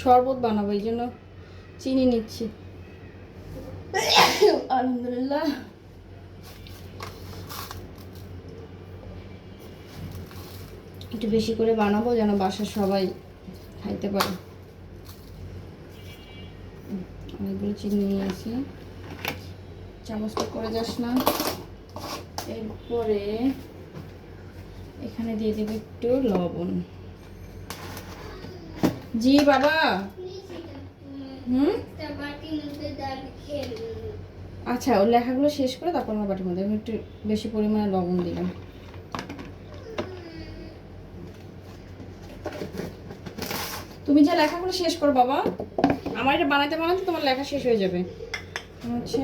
শরবত বানাবো, এই জন্য চিনি নিচ্ছি। আলহামদুলিল্লাহ। একটু বেশি করে বানাবো যেন বাসার সবাই খাইতে পারে। অনেকগুলো চিনি নিয়েছি, চামচটা করে যাস না। এরপরে এখানে দিয়ে দেবো একটু লবণ। জি বাবা। আচ্ছা, ওর লেখাগুলো শেষ করে তারপর আমার বাটির মধ্যে আমি একটু বেশি পরিমাণে লবণ দিলাম। তুমি যে লেখাগুলো শেষ করো বাবা, আমার এটা বানাতে বানাতে তোমার লেখা শেষ হয়ে যাবে। হচ্ছে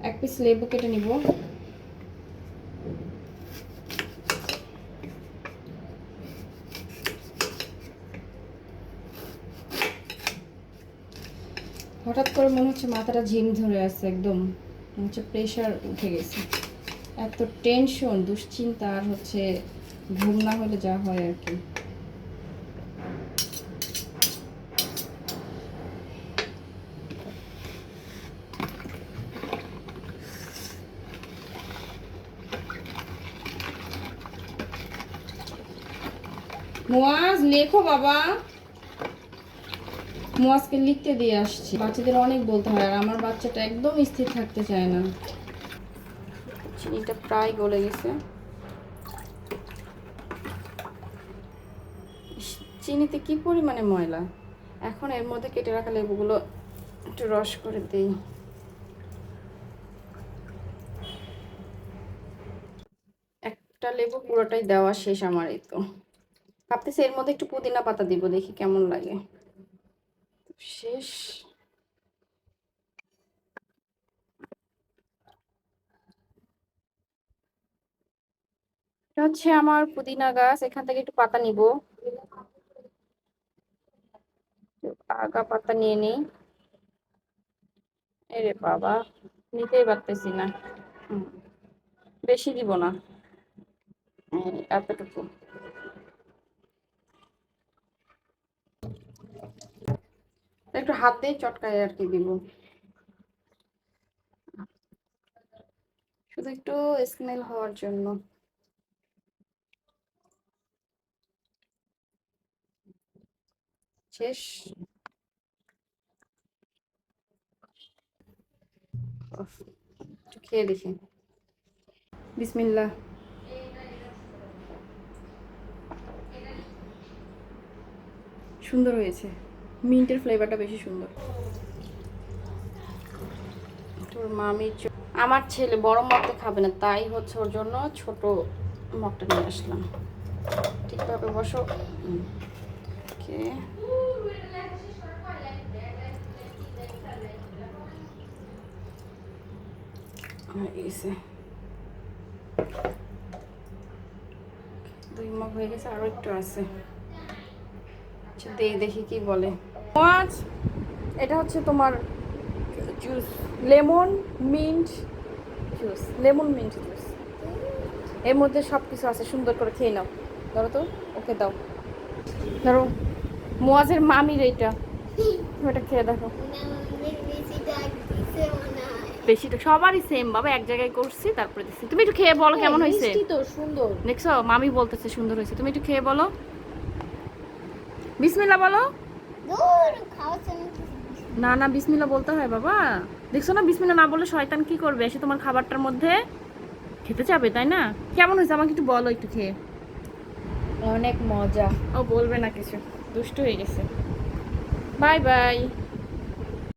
এক পিস লেবু কেটে নিব। হঠাৎ করে মনে হচ্ছে মাথাটা ঝিম ধরে আছে, একদম মনে হচ্ছে প্রেশার উঠে গেছে। এত টেনশন, দুশ্চিন্তা, আর হচ্ছে ঘুম না হলে যা হয় আর কি। মুয়াজ লেখো বাবা। মুয়াজকে লিখতে দিয়ে আসছি। বাচ্চাদের অনেক বলতে হয়, আর আমার বাচ্চাটা একদম স্থির থাকতে চায় না। চিনিটা প্রায় গলে গেছে। চিনিতে কি পরিমাণে ময়লা। এখন এর মধ্যে কেটে রাখা লেবুগুলো একটু রস করে দেই। একটা লেবু পুরোটাই দেওয়া শেষ আমার। এই তো ভাবতেছি এর মধ্যে একটু পুদিনা পাতা দিব, দেখি কেমন লাগে। শেষ। এটা হচ্ছে আমার পুদিনা গাছ, এখান থেকে একটু পাতা নিব। আগা পাতা নিয়ে নিই। এরে বাবা, নিতেই পারতেছি না। বেশি দিব না, এতটুকু। একটু হাতে চটকায় আর কি দিব, শুধু একটু স্মেল হওয়ার জন্য। শেষ। একটু খেয়ে দেখি। বিসমিল্লাহ। সুন্দর হয়েছে, মিন্টের ফ্লেভারটা বেশি সুন্দর। তোর মামির আমার ছেলে বড় মগটা খাবে না, তাই হচ্ছে ওর জন্য ছোট মগটা নিয়ে আসলাম। ঠিকভাবে বসো। ওকে, এসে 2 মগ হয়ে গেছে, আরো একটু আছে। আচ্ছা দেখি কি বলে। মাছ, এটা হচ্ছে তোমার juice, lemon mint juice, lemon mint juice. এর মধ্যে সব কিছু আছে, সুন্দর করে খেয়ে নাও। ধরো তো, ওকে দাও। ধরো, মুয়াজের মামির এইটা, ওটা খেয়ে দেখো। বেশিটা সবারই সেম বাবা, এক জায়গায় করছি তারপরে দিচ্ছি। তুমি একটু খেয়ে বলো কেমন হয়েছে। তো সুন্দর দেখছো, মামি বলতেছে সুন্দর হয়েছে। তুমি একটু খেয়ে বলো, বিসমিল্লাহ বলো। না না, বিসমিল্লাহ বলতে হয় বাবা। দেখছো না, বিসমিল্লাহ না বললে শয়তান কি করবে, এসে তোমার খাবারটার মধ্যে খেতে যাবে, তাই না? কেমন হয়েছে আমাকে একটু বলো, একটু খেয়ে। অনেক মজা। ও বলবে না কিছু, দুষ্ট হয়ে গেছে। Bye bye.